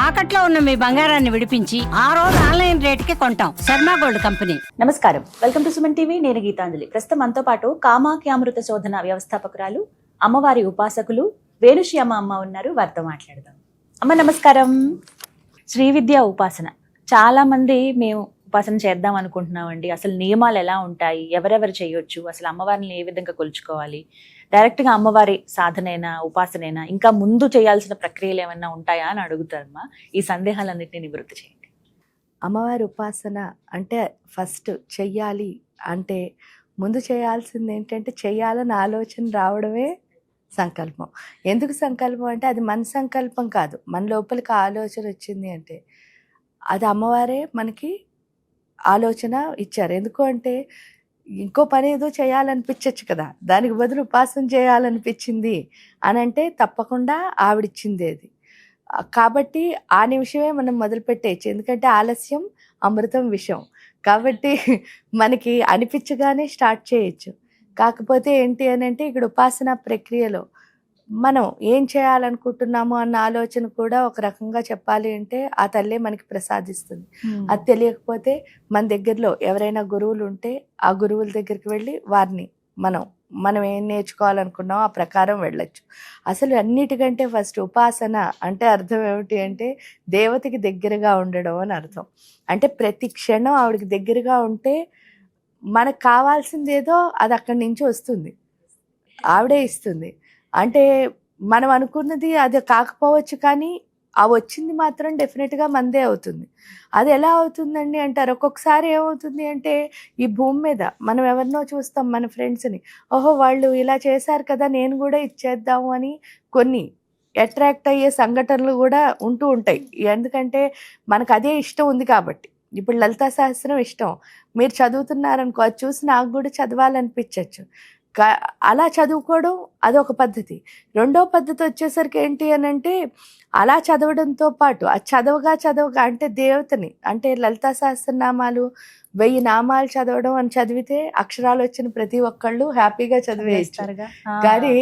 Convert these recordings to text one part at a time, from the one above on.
తాకట్లో ఉన్న మీ బంగారాన్ని విడిపించి ఆ రోజు ఆన్లైన్ రేటుకి కొంటాం. Sharma gold company. నమస్కారం, వెల్కమ్ టు సుమన్ టీవీ. నేను గీతాంజలి. ప్రస్తుతం మనతో పాటు కామాఖ్యామృత శోధన వ్యవస్థాపకురాలు, అమ్మవారి ఉపాసకులు వేణుశ్యామ అమ్మ ఉన్నారు. వారితో మాట్లాడదాం. అమ్మ నమస్కారం. శ్రీ విద్యా ఉపాసన చాలా మంది మేము ఉపాసన చేద్దాం అనుకుంటున్నామండి. అసలు నియమాలు ఎలా ఉంటాయి, ఎవరెవరు చేయొచ్చు, అసలు అమ్మవారిని ఏ విధంగా కొలుచుకోవాలి, డైరెక్ట్ గా అమ్మవారి సాధనైనా ఉపాసనైనా ఇంకా ముందు చేయాల్సిన ప్రక్రియలు ఏమైనా ఉంటాయా అని అడుగుతారమ్మా. ఈ సందేహాలన్నింటినీ నివృత్తి చేయండి. అమ్మవారి ఉపాసన అంటే ఫస్ట్ చెయ్యాలి అంటే ముందు చేయాల్సింది ఏంటంటే చెయ్యాలని ఆలోచన రావడమే సంకల్పం. ఎందుకు సంకల్పం అంటే అది మన సంకల్పం కాదు, మన లోపలికి ఆలోచన వచ్చింది అంటే అది అమ్మవారే మనకి ఆలోచన ఇచ్చారు. ఎందుకు అంటే ఇంకో పని ఏదో చేయాలనిపించచ్చు కదా, దానికి బదులు ఉపాసన చేయాలనిపించింది అని అంటే తప్పకుండా ఆవిడిచ్చింది అది. కాబట్టి ఆ నిమిషమే మనం మొదలుపెట్టేయచ్చు. ఎందుకంటే ఆలస్యం అమృతం విషం. కాబట్టి మనకి అనిపించగానే స్టార్ట్ చేయొచ్చు. కాకపోతే ఏంటి అని అంటే ఇక్కడ ఉపాసన ప్రక్రియలో మనం ఏం చేయాలనుకుంటున్నాము అన్న ఆలోచన కూడా ఒక రకంగా చెప్పాలి అంటే ఆ తల్లే మనకి ప్రసాదిస్తుంది. అది తెలియకపోతే మన దగ్గరలో ఎవరైనా గురువులు ఉంటే ఆ గురువుల దగ్గరికి వెళ్ళి వారిని మనం ఏం నేర్చుకోవాలనుకున్నామో ఆ ప్రకారం వెళ్ళొచ్చు. అసలు అన్నిటికంటే ఫస్ట్ ఉపాసన అంటే అర్థం ఏమిటి అంటే దేవతకి దగ్గరగా ఉండడం అని అర్థం. అంటే ప్రతి క్షణం ఆవిడకి దగ్గరగా ఉంటే మనకు కావాల్సింది ఏదో అది అక్కడి నుంచి వస్తుంది, ఆవిడే ఇస్తుంది. అంటే మనం అనుకున్నది అది కాకపోవచ్చు, కానీ ఆ వచ్చింది మాత్రం డెఫినెట్గా మందే అవుతుంది. అది ఎలా అవుతుందండి అంటారు. ఒక్కొక్కసారి ఏమవుతుంది అంటే ఈ భూమి మీద మనం ఎవరినో చూస్తాం, మన ఫ్రెండ్స్ని, ఓహో వాళ్ళు ఇలా చేశారు కదా నేను కూడా ఇచ్చేద్దాము అని కొన్ని అట్రాక్ట్ అయ్యే సంఘటనలు కూడా ఉంటూ ఉంటాయి. ఎందుకంటే మనకు అదే ఇష్టం ఉంది కాబట్టి. ఇప్పుడు లలితా సహస్రం ఇష్టం, మీరు చదువుతున్నారనుకో, అది చూసి నాకు కూడా చదవాలనిపించవచ్చు. అలా చదువుకోవడం అదొక పద్ధతి. రెండో పద్ధతి వచ్చేసరికి ఏంటి అని అంటే అలా చదవడంతో పాటు అది చదవగా అంటే దేవతని, అంటే లలితా సహస్రనామాలు 1000 నామాలు చదవడం అని చదివితే అక్షరాలు వచ్చిన ప్రతి ఒక్కళ్ళు హ్యాపీగా చదివేస్తారు. కానీ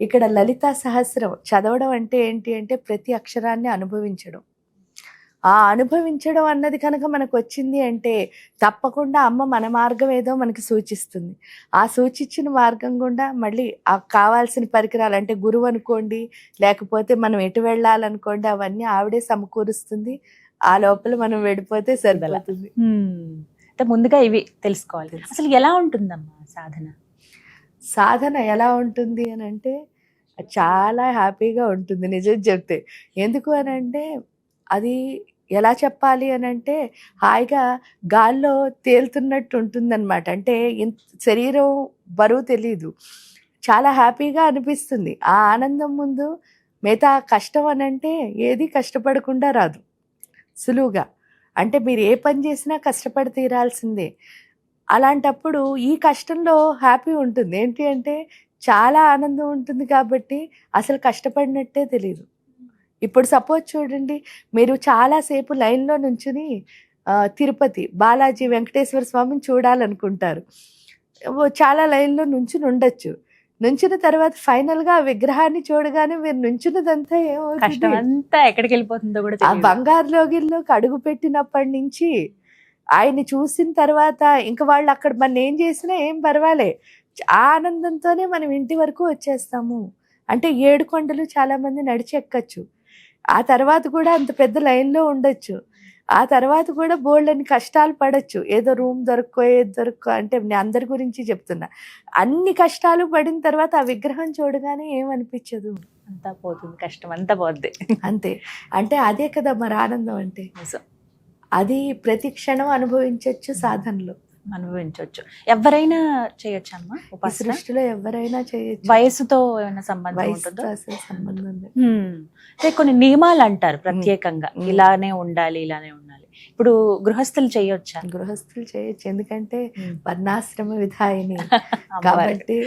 ఇక్కడ లలితా సహస్రం చదవడం అంటే ఏంటి అంటే ప్రతి అక్షరాన్ని అనుభవించడం. ఆ అనుభవించడం అన్నది కనుక మనకు వచ్చింది అంటే తప్పకుండా అమ్మ మన మార్గం ఏదో మనకి సూచిస్తుంది. ఆ సూచించిన మార్గం గుండా మళ్ళీ ఆ కావాల్సిన పరికరాలు, అంటే గురువు అనుకోండి, లేకపోతే మనం ఎటు వెళ్ళాలనుకోండి, అవన్నీ ఆవిడే సమకూరుస్తుంది. ఆ లోపల మనం వెళ్ళిపోతే సరిపోతుంది. అంటే ముందుగా ఇవి తెలుసుకోవాలి. అసలు ఎలా ఉంటుందమ్మా సాధన ఎలా ఉంటుంది అని అంటే చాలా హ్యాపీగా ఉంటుంది నిజం చెప్తే. ఎందుకు అని అంటే అది ఎలా చెప్పాలి అని అంటే హాయిగా గాల్లో తేలుతున్నట్టు ఉంటుందన్నమాట. అంటే శరీరం బరువు తెలీదు, చాలా హ్యాపీగా అనిపిస్తుంది. ఆ ఆనందం ముందు మిగతా కష్టం అని అంటే ఏది కష్టపడకుండా రాదు సులువుగా. అంటే మీరు ఏ పని చేసినా కష్టపడి తీరాల్సిందే. అలాంటప్పుడు ఈ కష్టంలో హ్యాపీ ఉంటుంది. ఏంటి అంటే చాలా ఆనందం ఉంటుంది కాబట్టి అసలు కష్టపడినట్టే తెలీదు. ఇప్పుడు సపోజ్ చూడండి, మీరు చాలాసేపు లైన్లో నుంచుని తిరుపతి బాలాజీ వెంకటేశ్వర స్వామిని చూడాలనుకుంటారు. చాలా లైన్లో నుంచుని ఉండొచ్చు. నుంచిన తర్వాత ఫైనల్గా ఆ విగ్రహాన్ని చూడగానే మీరు నుంచున్నదంతా ఏమవుతుంది, ఎక్కడికి వెళ్ళిపోతుందో కూడా ఆ బంగారు లోగిల్లోకి అడుగు పెట్టినప్పటి నుంచి ఆయన్ని చూసిన తర్వాత ఇంకా వాళ్ళు అక్కడ మన ఏం చేసినా ఏం పర్వాలే, ఆ ఆనందంతోనే మనం ఇంటి వరకు వచ్చేస్తాము. అంటే 7 కొండలు చాలా మంది నడిచి ఎక్కచ్చు. ఆ తర్వాత కూడా అంత పెద్ద లైన్లో ఉండొచ్చు. ఆ తర్వాత కూడా బోల్డని కష్టాలు పడచ్చు. ఏదో రూమ్ దొరక్కో అంటే నేను అందరి గురించి చెప్తున్నా. అన్ని కష్టాలు పడిన తర్వాత ఆ విగ్రహం చూడగానే ఏమనిపించదు, అంతా పోతుంది, కష్టం అంతా పోద్ది. అంతే. అంటే అదే కదా మరి ఆనందం అంటే. అది ప్రతి క్షణం అనుభవించవచ్చు, సాధనలో అనుభవించవచ్చు. ఎవరైనా చేయొచ్చు అమ్మా ఉపాసన? సృష్టిలో ఎవరైనా చేయొచ్చు. వయసుతో ఏమైనా సంబంధం ఉంటుందో? అసలు సంబంధం లేదు. అంటే కొన్ని నియమాలు అంటారు ప్రత్యేకంగా, ఇలానే ఉండాలి. ఇప్పుడు గృహస్థులు చేయొచ్చా? గృహస్థులు చేయొచ్చు, ఎందుకంటే వర్ణాశ్రమ విధాయిని కాబట్టి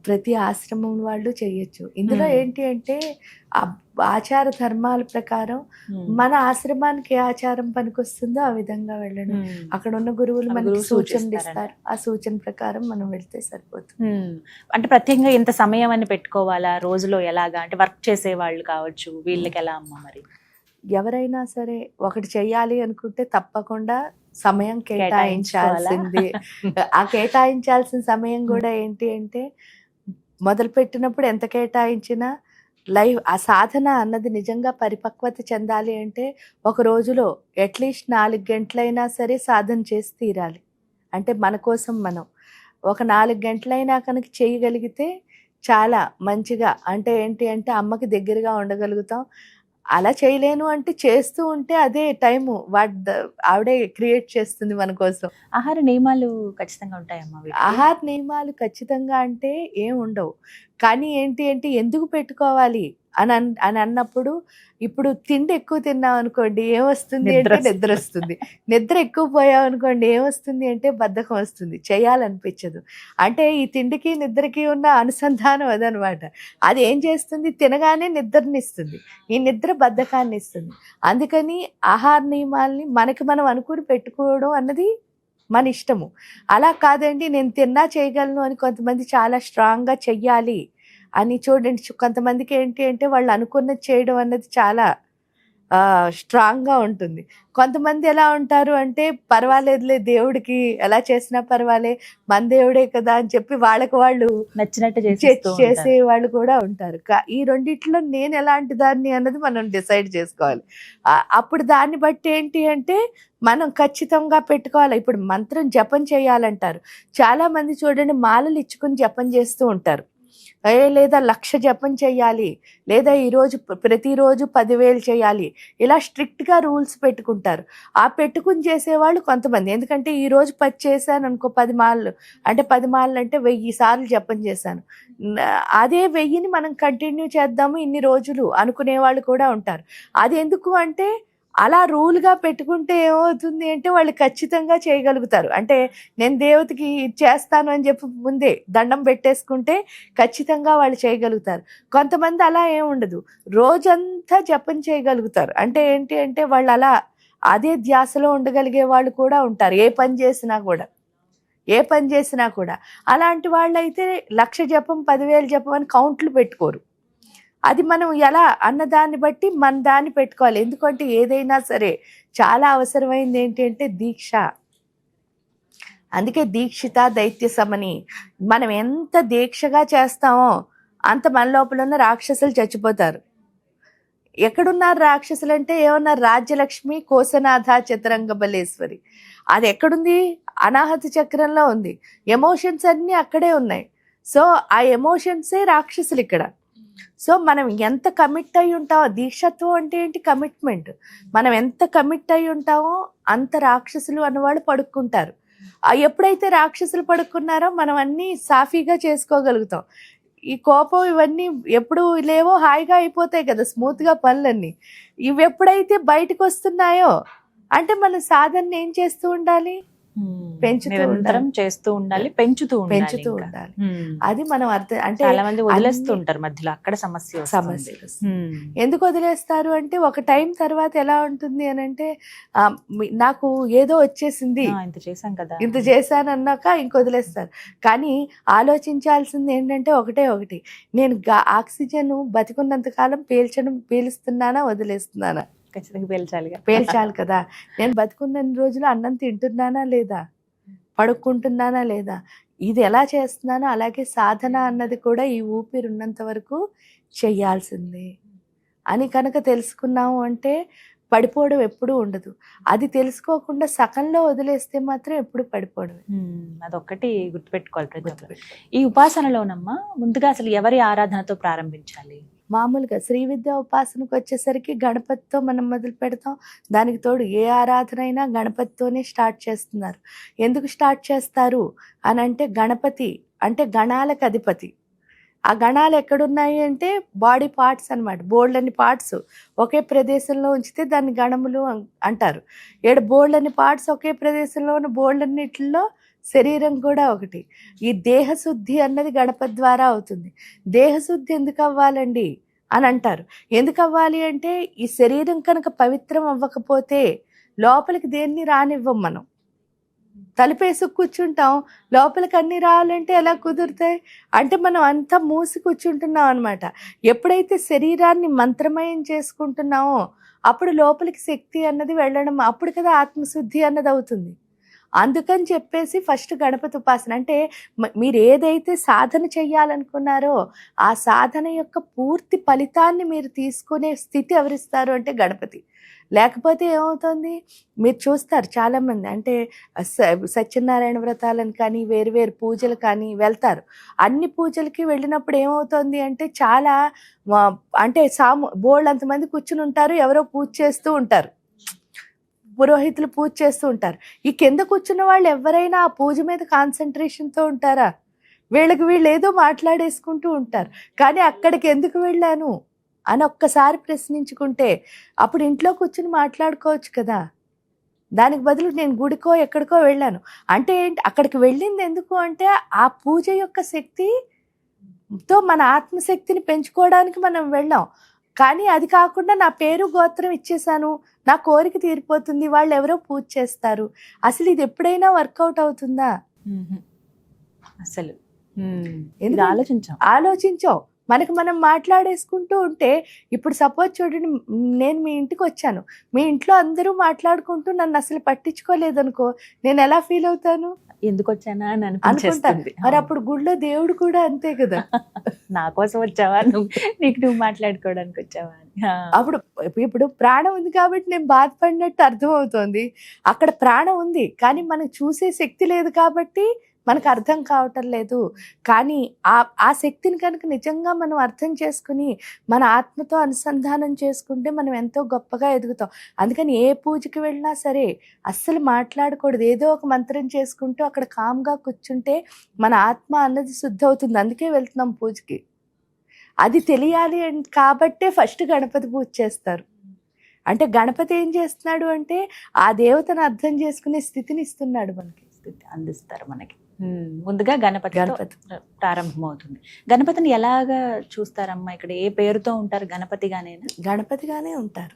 ప్రతి ఆశ్రమం వాళ్ళు చేయొచ్చు. ఇందులో ఏంటి అంటే ఆచార ధర్మాల ప్రకారం మన ఆశ్రమానికి ఏ ఆచారం పనికొస్తుందో ఆ విధంగా వెళ్ళడం. అక్కడ ఉన్న గురువులు మనకి సూచనలు ఇస్తారు, ఆ సూచన ప్రకారం మనం వెళ్తే సరిపోతుంది. అంటే ప్రత్యేకంగా ఇంత సమయం అని పెట్టుకోవాలా రోజులో? ఎలాగా అంటే వర్క్ చేసే వాళ్ళు కావచ్చు, వీళ్ళకి ఎలా అమ్మ మరి? ఎవరైనా సరే ఒకటి చెయ్యాలి అనుకుంటే తప్పకుండా సమయం కేటాయించాల్సింది. ఆ కేటాయించాల్సిన సమయం కూడా ఏంటి అంటే మొదలు పెట్టినప్పుడు ఎంత కేటాయించినా ఆ సాధన అన్నది నిజంగా పరిపక్వత చెందాలి అంటే ఒక రోజులో అట్లీస్ట్ 4 గంటలైనా సరే సాధన చేసి తీరాలి. అంటే మన కోసం మనం ఒక 4 గంటలైనా కనుక చేయగలిగితే చాలా మంచిగా, అంటే ఏంటి అంటే అమ్మకి దగ్గరగా ఉండగలుగుతాం. అలా చేయలేను అంటే చేస్తూ ఉంటే అదే టైము ఆవిడే క్రియేట్ చేస్తుంది మన కోసం. ఆహార నియమాలు ఖచ్చితంగా ఉంటాయమ్మా వీటికి? ఆహార నియమాలు ఖచ్చితంగా అంటే ఏం ఉండవు. కానీ ఏంటి అంటే ఎందుకు పెట్టుకోవాలి అని అన్నప్పుడు, ఇప్పుడు తిండి ఎక్కువ తిన్నాం అనుకోండి ఏమొస్తుంది అంటే నిద్ర వస్తుంది. నిద్ర ఎక్కువ పోయాం అనుకోండి ఏమొస్తుంది అంటే బద్ధకం వస్తుంది, చేయాలనిపించదు. అంటే ఈ తిండికి నిద్రకి ఉన్న అనుసంధానం అదనమాట. అది ఏం చేస్తుంది, తినగానే నిద్రనిస్తుంది, ఈ నిద్ర బద్ధకాన్ని ఇస్తుంది. అందుకని ఆహార నియమాల్ని మనకి మనం అనుకుని పెట్టుకోవడం అన్నది మన ఇష్టము. అలా కాదండి నేను తిన్నా చేయగలను అని కొంతమంది చాలా స్ట్రాంగ్గా చెయ్యాలి అని చూడండి. కొంతమందికి ఏంటి అంటే వాళ్ళు అనుకున్నది చేయడం అన్నది చాలా స్ట్రాంగ్గా ఉంటుంది. కొంతమంది ఎలా ఉంటారు అంటే పర్వాలేదులే దేవుడికి ఎలా చేసినా పర్వాలే, మన దేవుడే కదా అని చెప్పి వాళ్ళకు వాళ్ళు నచ్చినట్టు చేసే వాళ్ళు కూడా ఉంటారు. ఈ రెండిట్లో నేను ఎలాంటి దాన్ని అన్నది మనం డిసైడ్ చేసుకోవాలి. అప్పుడు దాన్ని బట్టి ఏంటి అంటే మనం ఖచ్చితంగా పెట్టుకోవాలి. ఇప్పుడు మంత్రం జపం చేయాలంటారు చాలా మంది, చూడండి మాలలు ఇచ్చుకుని జపం చేస్తూ ఉంటారు. లేదా 1,00,000 జపం చేయాలి, లేదా ఈరోజు ప్రతిరోజు 10,000 చేయాలి, ఇలా స్ట్రిక్ట్గా రూల్స్ పెట్టుకుంటారు. ఆ పెట్టుకుని చేసేవాళ్ళు కొంతమంది, ఎందుకంటే ఈరోజు 10 చేశాను అనుకో, 10 మాలలు అంటే 10 మాలలు అంటే 1000 సార్లు జపం చేశాను, అదే 1000ని మనం కంటిన్యూ చేద్దాము ఇన్ని రోజులు అనుకునే వాళ్ళు కూడా ఉంటారు. అది ఎందుకు అంటే అలా రూల్గా పెట్టుకుంటే ఏమవుతుంది అంటే వాళ్ళు ఖచ్చితంగా చేయగలుగుతారు. అంటే నేను దేవతకి చేస్తాను అని చెప్పి ముందే దండం పెట్టేసుకుంటే ఖచ్చితంగా వాళ్ళు చేయగలుగుతారు. కొంతమంది అలా ఏముండదు, రోజంతా జపం చేయగలుగుతారు. అంటే ఏంటి అంటే వాళ్ళు అలా అదే ధ్యాసలో ఉండగలిగే వాళ్ళు కూడా ఉంటారు. ఏ పని చేసినా కూడా అలాంటి వాళ్ళైతే 1,00,000 జపం 10,000 జపం అని కౌంట్లు పెట్టుకోరు. అది మనం ఎలా అన్నదాన్ని బట్టి మన దాన్ని పెట్టుకోవాలి. ఎందుకంటే ఏదైనా సరే చాలా అవసరమైంది ఏంటి అంటే దీక్ష. అందుకే దీక్షిత దైత్య సమని. మనం ఎంత దీక్షగా చేస్తామో అంత మన లోపల ఉన్న రాక్షసులు చచ్చిపోతారు. ఎక్కడున్నారు రాక్షసులు అంటే ఏమన్నారు, రాజ్యలక్ష్మి కోసనాథ చతురంగ బలేశ్వరి. అది ఎక్కడుంది, అనాహత చక్రంలో ఉంది. ఎమోషన్స్ అన్నీ అక్కడే ఉన్నాయి. సో ఆ ఎమోషన్సే రాక్షసులు ఇక్కడ. సో మనం ఎంత కమిట్ అయి ఉంటామో, దీక్షత్వం అంటే ఏంటి, కమిట్మెంట్. మనం ఎంత కమిట్ అయి ఉంటామో అంత రాక్షసులు అన్నవాళ్ళు పడుకుంటారు. ఎప్పుడైతే రాక్షసులు పడుకున్నారో మనం అన్నీ సాఫీగా చేసుకోగలుగుతాం. ఈ కోపం ఇవన్నీ ఎప్పుడు లేవో హాయిగా అయిపోతాయి కదా స్మూత్గా పనులన్నీ. ఇవి ఎప్పుడైతే బయటకు వస్తున్నాయో అంటే మన సాధన ఏం చేస్తూ ఉండాలి, చేస్తూ ఉండాలి, పెంచుతూ ఉండాలి. అది మనం అర్థం. అంటే చాలా మంది వదిలేస్తూ ఉంటారు మధ్యలో, అక్కడ సమస్య. ఎందుకు వదిలేస్తారు అంటే ఒక టైం తర్వాత ఎలా ఉంటుంది అని అంటే నాకు ఏదో వచ్చేసింది, ఇంత చేశాను అన్నాక ఇంక వదిలేస్తారు. కానీ ఆలోచించాల్సింది ఏంటంటే ఒకటి, నేను ఆక్సిజన్ బతికున్నంత కాలం పీలుస్తున్నానా వదిలేస్తున్నానా? ఖచ్చితంగా పేల్చాలి కదా. నేను బతుకున్న రోజులు అన్నం తింటున్నానా లేదా, పడుకుంటున్నానా లేదా, ఇది ఎలా చేస్తున్నానో అలాగే సాధన అన్నది కూడా ఈ ఊపిరి ఉన్నంత వరకు చెయ్యాల్సిందే అని కనుక తెలుసుకున్నాము అంటే పడిపోవడం ఎప్పుడూ ఉండదు. అది తెలుసుకోకుండా సకంలో వదిలేస్తే మాత్రం ఎప్పుడు పడిపోవడం. అదొక్కటి గుర్తుపెట్టుకోవాలి. ఈ ఉపాసనలోనమ్మా ముందుగా అసలు ఎవరి ఆరాధనతో ప్రారంభించాలి? మామూలుగా శ్రీ విద్యా ఉపాసనకు వచ్చేసరికి గణపతితో మనం మొదలు పెడతాం. దానికి తోడు ఏ ఆరాధన అయినా గణపతితోనే స్టార్ట్ చేస్తున్నారు. ఎందుకు స్టార్ట్ చేస్తారు అని అంటే గణపతి అంటే గణాలకు అధిపతి. ఆ గణాలు ఎక్కడున్నాయి అంటే బాడీ పార్ట్స్ అనమాట. బోల్డని పార్ట్స్ ఒకే ప్రదేశంలో ఉంచితే దాన్ని గణములు అంటారు. బోల్డని పార్ట్స్ ఒకే ప్రదేశంలో ఉన్న బోల్డన్నిటిలో శరీరం కూడా ఒకటి. ఈ దేహశుద్ధి అన్నది గణపతి ద్వారా అవుతుంది. దేహశుద్ధి ఎందుకు అవ్వాలండి అని అంటారు. ఎందుకు అవ్వాలి అంటే ఈ శరీరం కనుక పవిత్రం అవ్వకపోతే లోపలికి దేన్ని రానివ్వం. మనం తలుపేసి కూర్చుంటాం, లోపలికి అన్ని రావాలంటే ఎలా కుదురుతాయి అంటే మనం అంతా మూసి కూర్చుంటున్నాం అనమాట. ఎప్పుడైతే శరీరాన్ని మంత్రమయం చేసుకుంటున్నామో అప్పుడు లోపలికి శక్తి అన్నది వెళ్ళడం, అప్పుడు కదా ఆత్మశుద్ధి అన్నది అవుతుంది. అందుకని చెప్పేసి ఫస్ట్ గణపతి ఉపాసన అంటే మీరు ఏదైతే సాధన చెయ్యాలనుకున్నారో ఆ సాధన యొక్క పూర్తి ఫలితాన్ని మీరు తీసుకునే స్థితి ఎవరిస్తారు అంటే గణపతి. లేకపోతే ఏమవుతుంది, మీరు చూస్తారు చాలామంది అంటే సత్యనారాయణ వ్రతాలను కానీ వేరు వేరు పూజలు కానీ వెళ్తారు. అన్ని పూజలకి వెళ్ళినప్పుడు ఏమవుతుంది అంటే చాలా అంటే బోల్డ్ అంతమంది కూర్చుని ఉంటారు, ఎవరో పూజ చేస్తూ ఉంటారు, పురోహితులు పూజ చేస్తూ ఉంటారు. ఈ కింద కూర్చున్న వాళ్ళు ఎవరైనా ఆ పూజ మీద కాన్సన్ట్రేషన్తో ఉంటారా? వీళ్ళు ఏదో మాట్లాడేసుకుంటూ ఉంటారు. కానీ అక్కడికి ఎందుకు వెళ్ళాను అని ఒక్కసారి ప్రశ్నించుకుంటే అప్పుడు ఇంట్లో కూర్చుని మాట్లాడుకోవచ్చు కదా. దానికి బదులు నేను గుడికో ఎక్కడికో వెళ్ళాను అంటే ఏంటి, అక్కడికి వెళ్ళింది ఎందుకు అంటే ఆ పూజ యొక్క శక్తితో మన ఆత్మశక్తిని పెంచుకోవడానికి మనం వెళ్ళాం. కానీ అది కాకుండా నా పేరు గోత్రం ఇచ్చేసాను, నా కోరిక తీరిపోతుంది, వాళ్ళు ఎవరో పూజ చేస్తారు. అసలు ఇది ఎప్పుడైనా వర్కౌట్ అవుతుందా? అసలు ఆలోచించాం. మనకు మనం మాట్లాడేసుకుంటూ ఉంటే ఇప్పుడు సపోజ్ చూడండి, నేను మీ ఇంటికి వచ్చాను, మీ ఇంట్లో అందరూ మాట్లాడుకుంటూ నన్ను అసలు పట్టించుకోలేదనుకో, నేను ఎలా ఫీల్ అవుతాను? ఎందుకు వచ్చానా అని అనుకుంటాను. మరి అప్పుడు గుడిలో దేవుడు కూడా అంతే కదా, నా కోసం వచ్చావా, నువ్వు మాట్లాడుకోవడానికి వచ్చావా అని. అప్పుడు ఇప్పుడు ప్రాణం ఉంది కాబట్టి నేను బాధపడినట్టు అర్థం అవుతోంది. అక్కడ ప్రాణం ఉంది కానీ మనకు చూసే శక్తి లేదు కాబట్టి మనకు అర్థం కావటం లేదు. కానీ ఆ శక్తిని కనుక నిజంగా మనం అర్థం చేసుకుని మన ఆత్మతో అనుసంధానం చేసుకుంటే మనం ఎంతో గొప్పగా ఎదుగుతాం. అందుకని ఏ పూజకి వెళ్ళినా సరే అస్సలు మాట్లాడకూడదు. ఏదో ఒక మంత్రం చేసుకుంటూ అక్కడ కామ్గా కూర్చుంటే మన ఆత్మ అన్నది శుద్ధి అవుతుంది. అందుకే వెళ్తున్నాం పూజకి. అది తెలియాలి కాబట్టే ఫస్ట్ గణపతి పూజ చేస్తారు. అంటే గణపతి ఏం చేస్తున్నాడు అంటే ఆ దేవతను అర్థం చేసుకునే స్థితిని ఇస్తున్నాడు, మనకి స్థితి అందిస్తారు మనకి. ముందుగా గణపతి ప్రారంభమవుతుంది. గణపతిని ఎలాగా చూస్తారమ్మా? ఇక్కడ ఏ పేరుతో ఉంటారు? గణపతిగానే ఉంటారు.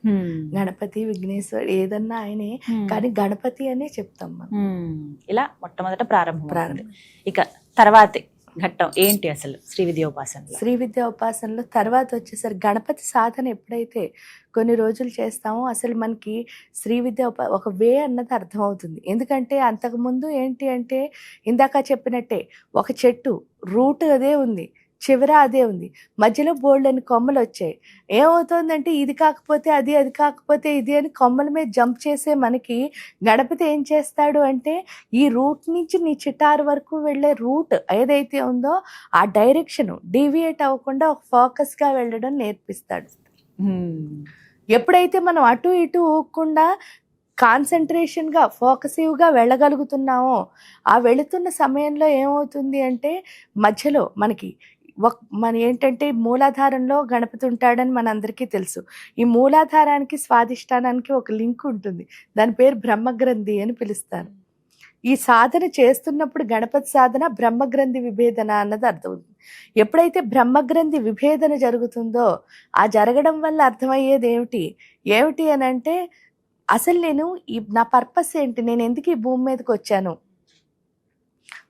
గణపతి, విఘ్నేశ్వరుడు ఏదన్నా ఆయనే, కానీ గణపతి అనే చెప్తాం మనం. ఇలా మొట్టమొదట ప్రారంభం. ఇక తర్వాతే ఘట్టం ఏంటి అసలు శ్రీ విద్యా ఉపాసనలో తర్వాత వచ్చేసరికి గణపతి సాధన ఎప్పుడైతే కొన్ని రోజులు చేస్తామో అసలు మనకి శ్రీ విద్య ఒక వే అన్నది అర్థమవుతుంది. ఎందుకంటే అంతకుముందు ఏంటి అంటే ఇందాక చెప్పినట్టే ఒక చెట్టు రూట్ అదే ఉంది, చివర అదే ఉంది, మధ్యలో బోల్డ్ అని కొమ్మలు వచ్చాయి. ఏమవుతుందంటే ఇది కాకపోతే అది, అది కాకపోతే ఇది అని కొమ్మల మీద జంప్ చేసే మనకి గణపతి ఏం చేస్తాడు అంటే ఈ రూట్ నుంచి నీ చిటారు వరకు వెళ్ళే రూట్ ఏదైతే ఉందో ఆ డైరెక్షన్ డీవియేట్ అవ్వకుండా ఒక ఫోకస్గా వెళ్ళడం నేర్పిస్తాడు. ఎప్పుడైతే మనం అటు ఇటు ఊగకుండా కాన్సన్ట్రేషన్గా ఫోకసివ్గా వెళ్ళగలుగుతున్నామో ఆ వెళుతున్న సమయంలో ఏమవుతుంది అంటే మధ్యలో మన ఏంటంటే మూలాధారంలో గణపతి ఉంటాడని మనందరికీ తెలుసు. ఈ మూలాధారానికి స్వాధిష్టానానికి ఒక లింక్ ఉంటుంది, దాని పేరు బ్రహ్మగ్రంథి అని పిలుస్తారు. ఈ సాధన చేస్తున్నప్పుడు గణపతి సాధన బ్రహ్మగ్రంథి విభేదన అన్నది అర్థమవుతుంది. ఎప్పుడైతే బ్రహ్మగ్రంథి విభేదన జరుగుతుందో ఆ జరగడం వల్ల అర్థమయ్యేది ఏమిటి అని అంటే అసలు నా పర్పస్ ఏంటి, నేను ఎందుకు ఈ భూమి మీదకి వచ్చాను,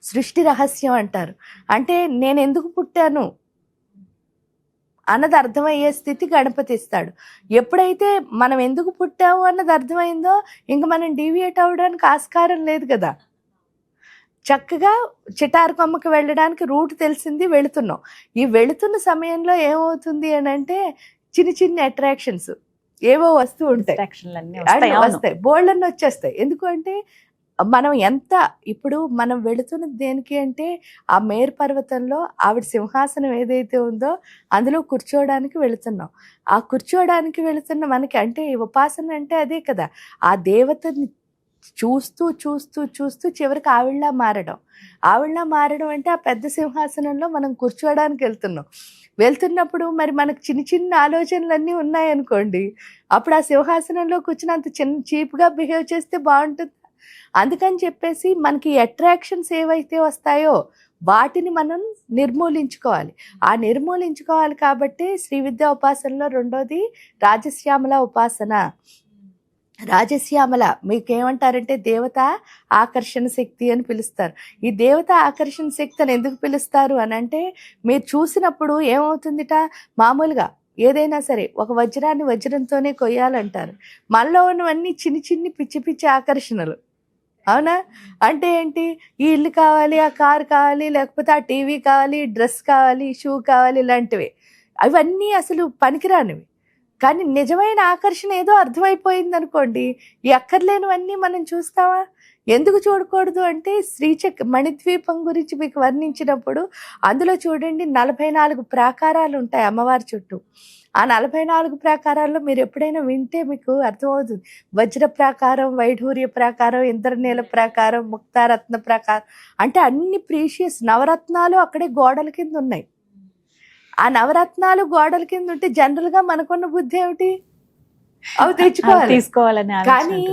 సృష్టి రహస్యం అంటారు. అంటే నేను ఎందుకు పుట్టాను అన్నది అర్థమయ్యే స్థితి గణపతి ఇస్తాడు. ఎప్పుడైతే మనం ఎందుకు పుట్టాము అన్నది అర్థమైందో ఇంక మనం డీవియేట్ అవ్వడానికి ఆస్కారం లేదు కదా. చక్కగా చిటారు కొమ్మకి వెళ్ళడానికి రూట్ తెలిసింది, వెళుతున్నాం. ఈ వెళుతున్న సమయంలో ఏమవుతుంది అని అంటే చిన్న అట్రాక్షన్స్ ఏవో వస్తూ ఉంటాయి, వస్తాయి, బోల్డ్ అన్నీ వచ్చేస్తాయి. ఎందుకు అంటే ఇప్పుడు మనం వెళుతున్నది దేనికి అంటే ఆ మేరు పర్వతంలో ఆవిడ సింహాసనం ఏదైతే ఉందో అందులో కూర్చోవడానికి వెళుతున్నాం. ఆ కూర్చోవడానికి వెళుతున్న మనకి అంటే ఉపాసన అంటే అదే కదా, ఆ దేవతని చూస్తూ చూస్తూ చూస్తూ చివరికి ఆవిళ్ళ మారడం అంటే ఆ పెద్ద సింహాసనంలో మనం కూర్చోవడానికి వెళ్తున్నప్పుడు మరి మనకు చిన్న ఆలోచనలన్నీ ఉన్నాయనుకోండి, అప్పుడు ఆ సింహాసనంలో కూర్చుని అంత చీప్గా బిహేవ్ చేస్తే బాగుంటుంది. అందుకని చెప్పేసి మనకి అట్రాక్షన్స్ ఏవైతే వస్తాయో వాటిని మనం నిర్మూలించుకోవాలి. నిర్మూలించుకోవాలి కాబట్టి శ్రీ విద్యా ఉపాసనలో రెండోది రాజశ్యామల ఉపాసన. రాజశ్యామల మీకు ఏమంటారంటే దేవత ఆకర్షణ శక్తి అని పిలుస్తారు. ఈ దేవత ఆకర్షణ శక్తి అని ఎందుకు పిలుస్తారు అని అంటే మీరు చూసినప్పుడు ఏమవుతుందిట, మామూలుగా ఏదైనా సరే ఒక వజ్రాన్ని వజ్రంతోనే కొయ్యాలంటారు. మనలో ఉన్నవన్నీ చిన్ని చిన్ని పిచ్చి పిచ్చి ఆకర్షణలు. అవునా? అంటే ఏంటి, ఈ ఇల్లు కావాలి, ఆ కారు కావాలి, లేకపోతే ఆ టీవీ కావాలి, డ్రెస్ కావాలి, షూ కావాలి, ఇలాంటివి. అవన్నీ అసలు పనికిరానివి. కానీ నిజమైన ఆకర్షణ ఏదో అర్థమైపోయింది అనుకోండి, ఈ అక్కర్లేనివన్నీ మనం చూస్తావా? ఎందుకు చూడకూడదు అంటే, మణిద్వీపం గురించి మీకు వర్ణించినప్పుడు అందులో చూడండి 44 ప్రాకారాలు ఉంటాయి అమ్మవారి చుట్టూ. ఆ 44 ప్రాకారాల్లో మీరు ఎప్పుడైనా వింటే మీకు అర్థమవుతుంది. వజ్ర ప్రాకారం, వైఢూర్య ప్రాకారం, ఇంద్రనీల ప్రాకారం, ముక్తారత్న ప్రాకారం, అంటే అన్ని ప్రీషియస్ నవరత్నాలు అక్కడే గోడల కింద ఉన్నాయి. ఆ నవరత్నాలు గోడల కింద ఉంటే జనరల్ గా మనకున్న బుద్ధి ఏమిటి, అవి తీసుకోవాలని. కానీ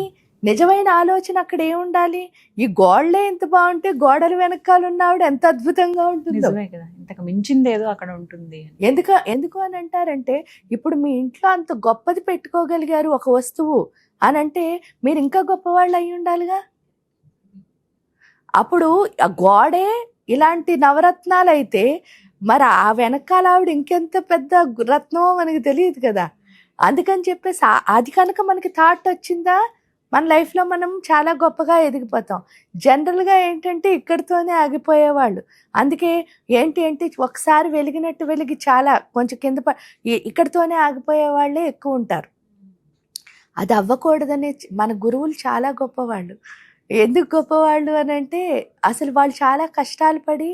నిజమైన ఆలోచన అక్కడ ఏముండాలి, ఈ గోడలే ఎంత బాగుంటే గోడల వెనకాల ఉన్నవాడు ఎంత అద్భుతంగా ఉంటుంది కదా, ఇంతకు మించింది ఏదో అక్కడ ఉంటుంది. ఎందుకు అని అంటారంటే, ఇప్పుడు మీ ఇంట్లో అంత గొప్పది పెట్టుకోగలిగారు ఒక వస్తువు అని అంటే మీరు ఇంకా గొప్పవాళ్ళు అయి ఉండాలిగా. అప్పుడు ఆ గోడే ఇలాంటి నవరత్నాలు అయితే మరి ఆ వెనకాల ఆవిడ ఇంకెంత పెద్ద రత్నమో మనకి తెలియదు కదా. అందుకని చెప్పేసి అది కనుక మనకి థాట్ వచ్చిందా, మన లైఫ్లో మనం చాలా గొప్పగా ఎదిగిపోతాం. జనరల్గా ఏంటంటే ఇక్కడితోనే ఆగిపోయేవాళ్ళు. అందుకే ఏంటి ఒకసారి వెలిగినట్టు వెలిగి చాలా కొంచెం కింద ఇక్కడితోనే ఆగిపోయే వాళ్ళే ఎక్కువ ఉంటారు. అది అవ్వకూడదనే మన గురువులు చాలా గొప్పవాళ్ళు. ఎందుకు గొప్పవాళ్ళు అని అంటే, అసలు వాళ్ళు చాలా కష్టాలు పడి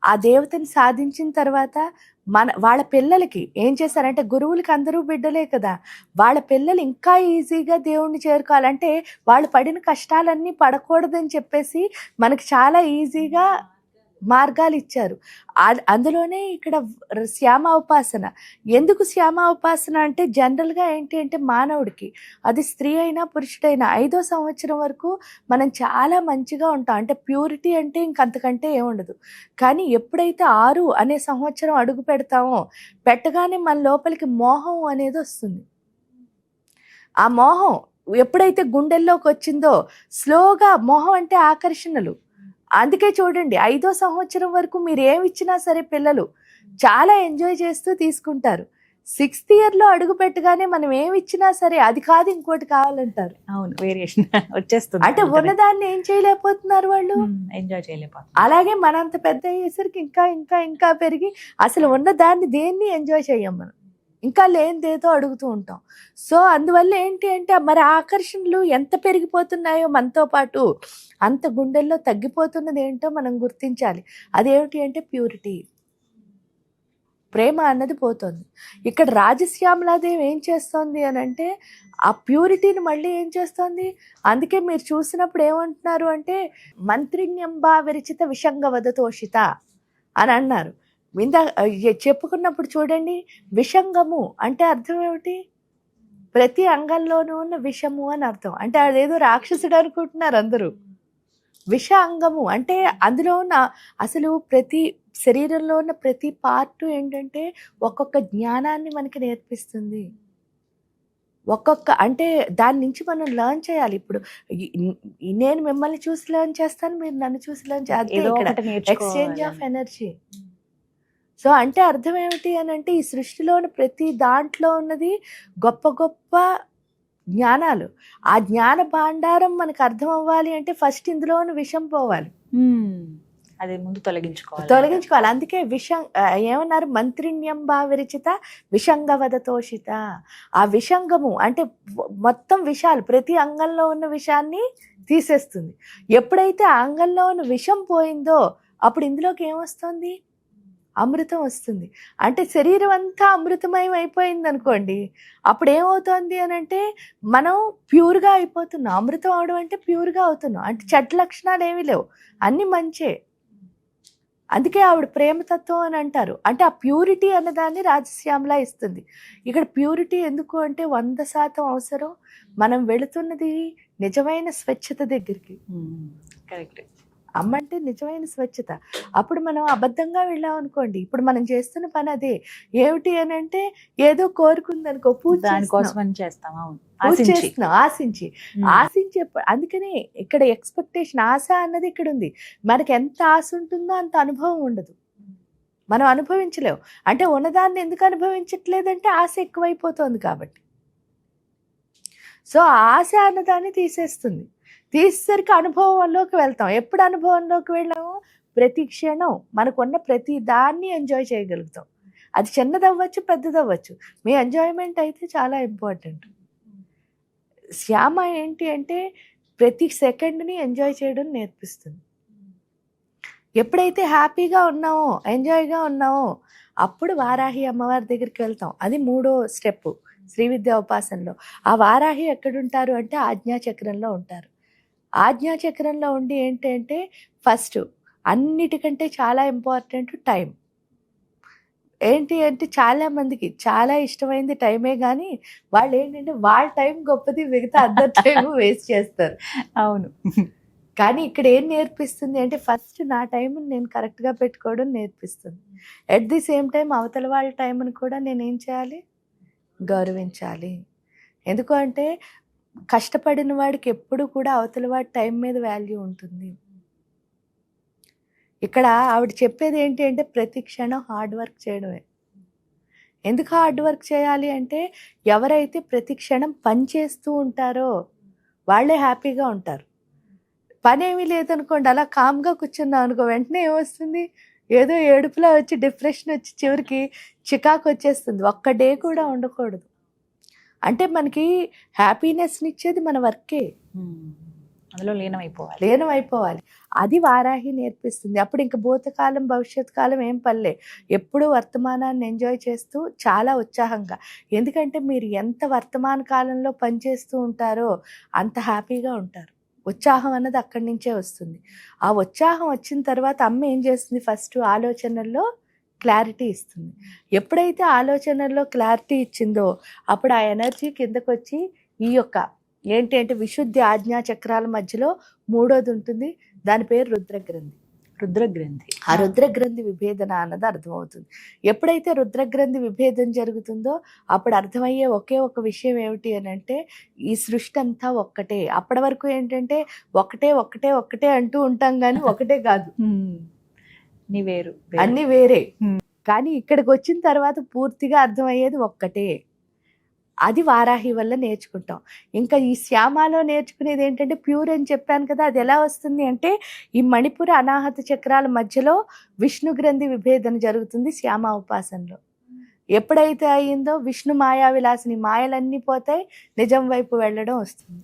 ఆ దేవతని సాధించిన తర్వాత వాళ్ళ పిల్లలకి ఏం చేశారంటే, గురువులకి అందరూ బిడ్డలే కదా, వాళ్ళ పిల్లలు ఇంకా ఈజీగా దేవుణ్ణి చేరుకోవాలంటే వాళ్ళు పడిన కష్టాలన్నీ పడకూడదని చెప్పేసి మనకి చాలా ఈజీగా మార్గాలు ఇచ్చారు. అందులోనే ఇక్కడ శ్యామ ఉపాసన. ఎందుకు శ్యామ ఉపాసన అంటే, జనరల్గా ఏంటి అంటే మానవుడికి, అది స్త్రీ అయినా పురుషుడైనా 5వ సంవత్సరం వరకు మనం చాలా మంచిగా ఉంటాం. అంటే ప్యూరిటీ అంటే ఇంకంతకంటే ఏముండదు. కానీ ఎప్పుడైతే 6 అనే సంవత్సరం అడుగు పెడతామో, పెట్టగానే మన లోపలికి మోహం అనేది వస్తుంది. ఆ మోహం ఎప్పుడైతే గుండెల్లోకి వచ్చిందో, స్లోగా మోహం అంటే ఆకర్షణలు. అందుకే చూడండి 5వ సంవత్సరం వరకు మీరు ఏమి ఇచ్చినా సరే పిల్లలు చాలా ఎంజాయ్ చేస్తూ తీసుకుంటారు. 6th ఇయర్లో అడుగు పెట్టగానే మనం ఏమి ఇచ్చినా సరే అది కాదు ఇంకోటి కావాలంటారు. అవును, వేరియేషన్ వచ్చేస్తుంది. అంటే ఉన్నదాన్ని ఏం చేయలేకపోతున్నారు వాళ్ళు, ఎంజాయ్ చేయలేకపోతున్నారు. అలాగే మనంత పెద్ద అయ్యేసరికి ఇంకా ఇంకా ఇంకా పెరిగి అసలు ఉన్నదాన్ని దేన్ని ఎంజాయ్ చేయం మనం, ఇంకా లేనిదేదో అడుగుతూ ఉంటాం. సో అందువల్ల ఏంటి అంటే, మరి ఆకర్షణలు ఎంత పెరిగిపోతున్నాయో మనతో పాటు అంత గుండెల్లో తగ్గిపోతున్నది ఏంటో మనం గుర్తించాలి. అదేమిటి అంటే ప్యూరిటీ, ప్రేమ అన్నది పోతుంది. ఇక్కడ రాజశ్యామలాదేవి ఏం చేస్తోంది అని అంటే, ఆ ప్యూరిటీని మళ్ళీ ఏం చేస్తోంది. అందుకే మీరు చూసినప్పుడు ఏమంటున్నారు అంటే, మంత్రిణ్యంబా విరచిత విషంగవదతోషిత అని అన్నారు. చెప్పుకున్నప్పుడు చూడండి, విషంగము అంటే అర్థం ఏమిటి, ప్రతి అంగంలోనూ ఉన్న విషము అని అర్థం. అంటే అదేదో రాక్షసుడు అనుకుంటున్నారు అందరూ. విష అంగము అంటే అందులో ఉన్న అసలు ప్రతి శరీరంలో ఉన్న ప్రతి పార్ట్ ఏంటంటే ఒక్కొక్క జ్ఞానాన్ని మనకి నేర్పిస్తుంది. అంటే దాని నుంచి మనం లర్న్ చేయాలి. ఇప్పుడు నేను మిమ్మల్ని చూసి లర్న్ చేస్తాను, మీరు నన్ను చూసి లర్న్ చేయాలి. Exchange of energy. సో అంటే అర్థం ఏమిటి అని అంటే, ఈ సృష్టిలోని ప్రతి దాంట్లో ఉన్నది గొప్ప గొప్ప జ్ఞానాలు. ఆ జ్ఞాన భాండారం మనకు అర్థం అవ్వాలి అంటే ఫస్ట్ ఇందులోని విషం పోవాలి, అది ముందు తొలగించుకోవాలి. అందుకే ఏమన్నారు, మంత్రిణ్యంబా విరచిత విషంగవదతోషిత. ఆ విషంగము అంటే మొత్తం విషాలు, ప్రతి అంగంలో ఉన్న విషాన్ని తీసేస్తుంది. ఎప్పుడైతే ఆ అంగంలో ఉన్న విషం పోయిందో అప్పుడు ఇందులోకి ఏమొస్తుంది, అమృతం వస్తుంది. అంటే శరీరం అంతా అమృతమయం అయిపోయింది అనుకోండి, అప్పుడు ఏమవుతుంది అని అంటే మనం ప్యూర్గా అయిపోతున్నాం. అమృతం అవడం అంటే ప్యూర్గా అవుతున్నాం. అంటే చెడ్డ లక్షణాలు ఏమీ లేవు, అన్నీ మంచే. అందుకే ఆవిడ ప్రేమతత్వం అని అంటారు. అంటే ఆ ప్యూరిటీ అన్నదాన్ని రాజశ్యామలా ఇస్తుంది. ఇక్కడ ప్యూరిటీ ఎందుకు అంటే 100% అవసరం. మనం వెళుతున్నది నిజమైన స్వచ్ఛత దగ్గరికి. కరెక్ట్. అమ్మ అంటే నిజమైన స్వచ్ఛత. అప్పుడు మనం అబద్ధంగా వెళ్ళాం అనుకోండి, ఇప్పుడు మనం చేస్తున్న పని అదే. ఏమిటి అని అంటే, ఏదో కోరుకుందనుకో, పూజ చేస్తున్నాం, ఆశించి. అందుకనే ఇక్కడ ఎక్స్పెక్టేషన్, ఆశ అన్నది ఇక్కడ ఉంది. మనకి ఎంత ఆశ ఉంటుందో అంత అనుభవం ఉండదు. మనం అనుభవించలేము. అంటే ఉన్నదాన్ని ఎందుకు అనుభవించట్లేదంటే ఆశ ఎక్కువైపోతుంది కాబట్టి. సో ఆశ అన్నదాన్ని తీసేస్తుంది. తీసేసరికి అనుభవంలోకి వెళ్తాం. ఎప్పుడు అనుభవంలోకి వెళ్ళామో ప్రతి క్షణం మనకున్న ప్రతి దాన్ని ఎంజాయ్ చేయగలుగుతాం. అది చిన్నదవ్వచ్చు, పెద్దదవ్వచ్చు. మీ ఎంజాయ్మెంట్ అయితే చాలా ఇంపార్టెంట్. శ్యామ ఏంటి అంటే ప్రతి సెకండ్ని ఎంజాయ్ చేయడం నేర్పిస్తుంది. ఎప్పుడైతే హ్యాపీగా ఉన్నామో, ఎంజాయ్గా ఉన్నామో అప్పుడు వారాహి అమ్మవారి దగ్గరికి వెళ్తాం. అది 3వ స్టెప్ శ్రీ విద్యా ఉపాసనలో. ఆ వారాహి ఎక్కడుంటారు అంటే ఆజ్ఞాచక్రంలో ఉంటారు. ఆజ్ఞాచక్రంలో ఉండి ఏంటంటే ఫస్ట్ అన్నిటికంటే చాలా ఇంపార్టెంట్ టైం. ఏంటి అంటే చాలా మందికి చాలా ఇష్టమైంది టైమే, కానీ వాళ్ళు ఏంటంటే వాళ్ళ టైం గొప్పది, మిగతా అందరి టైం వేస్ట్ చేస్తారు. అవును. కానీ ఇక్కడ ఏం నేర్పిస్తుంది అంటే ఫస్ట్ నా టైంని నేను కరెక్ట్గా పెట్టుకోవడం నేర్పిస్తుంది. ఎట్ ది సేమ్ టైం అవతల వాళ్ళ టైంని కూడా నేను ఏం చేయాలి, గౌరవించాలి. ఎందుకు అంటే కష్టపడిన వాడికి ఎప్పుడు కూడా అవతల వాడి టైం మీద వాల్యూ ఉంటుంది. ఇక్కడ ఆవిడ చెప్పేది ఏంటి అంటే ప్రతి క్షణం హార్డ్ వర్క్ చేయడమే. ఎందుకు హార్డ్ వర్క్ చేయాలి అంటే ఎవరైతే ప్రతి క్షణం పని చేస్తూ ఉంటారో వాళ్ళే హ్యాపీగా ఉంటారు. పని ఏమీ లేదనుకోండి, అలా కామ్గా కూర్చున్నాం అనుకో, వెంటనే ఏమొస్తుంది, ఏదో ఏడుపులా వచ్చి డిప్రెషన్ వచ్చి చివరికి చికాకు వచ్చేస్తుంది. ఒక్క డే కూడా ఉండకూడదు. అంటే మనకి హ్యాపీనెస్ని ఇచ్చేది మన వర్కే. అందులో లీనమైపోవాలి. అది వారాహి నేర్పిస్తుంది. అప్పుడు ఇంకా భూతకాలం భవిష్యత్ కాలం ఏం పల్లె, ఎప్పుడూ వర్తమానాన్ని ఎంజాయ్ చేస్తూ చాలా ఉత్సాహంగా. ఎందుకంటే మీరు ఎంత వర్తమాన కాలంలో పనిచేస్తూ ఉంటారో అంత హ్యాపీగా ఉంటారు. ఉత్సాహం అన్నది అక్కడి నుంచే వస్తుంది. ఆ ఉత్సాహం వచ్చిన తర్వాత అమ్మ ఏం చేస్తుంది, ఫస్ట్ ఆలోచనల్లో క్లారిటీ ఇస్తుంది. ఎప్పుడైతే ఆలోచనల్లో క్లారిటీ ఇచ్చిందో అప్పుడు ఆ ఎనర్జీ కిందకు వచ్చి ఈ యొక్క ఏంటి అంటే విశుద్ధి ఆజ్ఞా చక్రాల మధ్యలో 3వది ఉంటుంది. దాని పేరు రుద్రగ్రంథి. ఆ రుద్రగ్రంథి విభేదన అన్నది అర్థమవుతుంది. ఎప్పుడైతే రుద్రగ్రంథి విభేదం జరుగుతుందో అప్పుడు అర్థమయ్యే ఒకే ఒక విషయం ఏమిటి అని అంటే ఈ సృష్టి అంతా ఒక్కటే. అప్పటి వరకు ఏంటంటే ఒకటే అంటూ ఉంటాం కానీ ఒకటే కాదు, అన్ని వేరే. కానీ ఇక్కడికి వచ్చిన తర్వాత పూర్తిగా అర్థమయ్యేది ఒక్కటే. అది వారాహి వల్ల నేర్చుకుంటాం. ఇంకా ఈ శ్యామలో నేర్చుకునేది ఏంటంటే ప్యూర్ అని చెప్పాను కదా, అది ఎలా వస్తుంది అంటే ఈ మణిపుర అనాహత చక్రాల మధ్యలో విష్ణు గ్రంథి విభేదన జరుగుతుంది శ్యామ ఉపాసనలో. ఎప్పుడైతే అయ్యిందో విష్ణు మాయా విలాసిని, మాయలన్నీ పోతాయి, నిజం వైపు వెళ్ళడం వస్తుంది.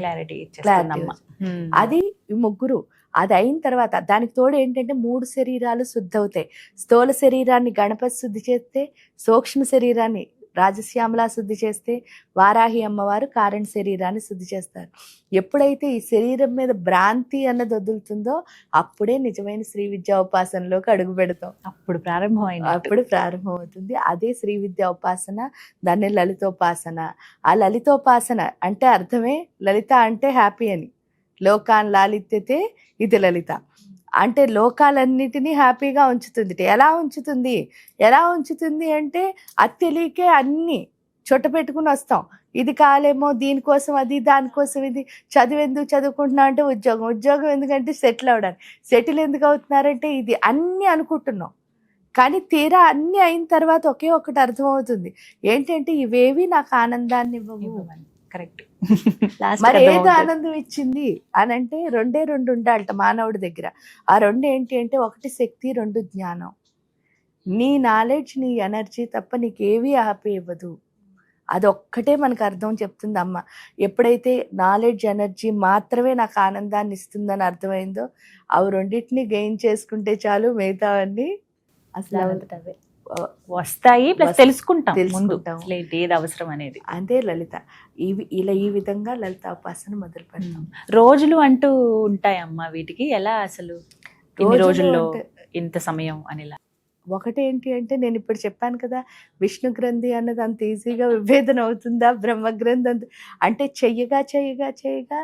క్లారిటీ. అది ఈ ముగ్గురు. అది అయిన తర్వాత దానికి తోడు ఏంటంటే 3 శరీరాలు శుద్ధి అవుతాయి. స్థూల శరీరాన్ని గణపతి శుద్ధి చేస్తే, సూక్ష్మ శరీరాన్ని రాజశ్యామలా శుద్ధి చేస్తే, వారాహి అమ్మవారు కారణ శరీరాన్ని శుద్ధి చేస్తారు. ఎప్పుడైతే ఈ శరీరం మీద భ్రాంతి అన్నది వదులుతుందో అప్పుడే నిజమైన శ్రీ విద్యా ఉపాసనలోకి అడుగు పెడతాం. అప్పుడు ప్రారంభమవుతుంది. అదే శ్రీ విద్యా ఉపాసన, దాన్ని లలితోపాసన. ఆ లలితోపాసన అంటే అర్థమే లలిత అంటే హ్యాపీ అని. లోకాన్ లాలిత్యతే ఇది లలిత అంటే లోకాలన్నిటినీ హ్యాపీగా ఉంచుతుంది. ఎలా ఉంచుతుంది అంటే అది తెలియకే అన్నీ చుట్ట పెట్టుకుని వస్తాం. ఇది కాలేమో, దీనికోసం అది, దానికోసం ఇది. ఎందుకు చదువుకుంటున్నాం అంటే ఉద్యోగం ఎందుకంటే సెటిల్ అవడానికి. సెటిల్ ఎందుకు అవుతున్నారంటే ఇది అన్నీ అనుకుంటున్నాం. కానీ తీరా అన్నీ అయిన తర్వాత ఒకే ఒకటి అర్థమవుతుంది ఏంటంటే ఇవేవి నాకు ఆనందాన్ని ఇవ్వవు. కరెక్ట్. మరి ఏదో ఆనందం ఇచ్చింది అని అంటే 2 ఉండాలట మానవుడి దగ్గర. ఆ 2 ఏంటి అంటే 1 శక్తి, 2 జ్ఞానం. నీ నాలెడ్జ్, నీ ఎనర్జీ తప్ప నీకేవి హ్యాపీ ఇవ్వదు. అదొక్కటే మనకు అర్థం చెప్తుంది అమ్మ. ఎప్పుడైతే నాలెడ్జ్, ఎనర్జీ మాత్రమే నాకు ఆనందాన్ని ఇస్తుందని అర్థమైందో అవి 2టిని గెయిన్ చేసుకుంటే చాలు, మిగతావన్నీ అసలు వస్తాయి. ప్లస్ తెలుసుకుంటాం ఏది అవసరం అనేది. అంతే లలిత. ఈ విధంగా లలిత ఉపాసన మొదలు పెడతాం. రోజులు అంటూ ఉంటాయమ్మా వీటికి? ఎలా అసలు రోజుల్లో ఇంత సమయం అనేలా? ఒకటేంటి అంటే నేను ఇప్పుడు చెప్పాను కదా, విష్ణు గ్రంథి అన్నది అంత ఈజీగా విభేదన అవుతుందా, బ్రహ్మ గ్రంథి అంటే చెయ్యగా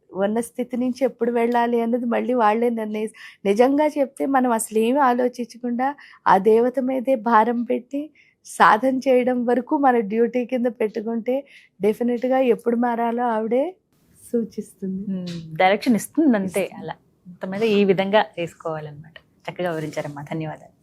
ఉన్న స్థితి నుంచి ఎప్పుడు వెళ్ళాలి అన్నది మళ్ళీ వాళ్ళే నిజంగా చెప్తే మనం అసలు ఏమీ ఆలోచించకుండా ఆ దేవత మీదే భారం పెట్టి సాధన చేయడం వరకు మన డ్యూటీ కింద పెట్టుకుంటే డెఫినెట్గా ఎప్పుడు మారాలో ఆవిడే సూచిస్తుంది, డైరెక్షన్ ఇస్తుంది. అంతే. అలా మొత్తం మీద ఈ విధంగా చేసుకోవాలన్నమాట. చక్కగా వివరించారమ్మా. ధన్యవాదాలు.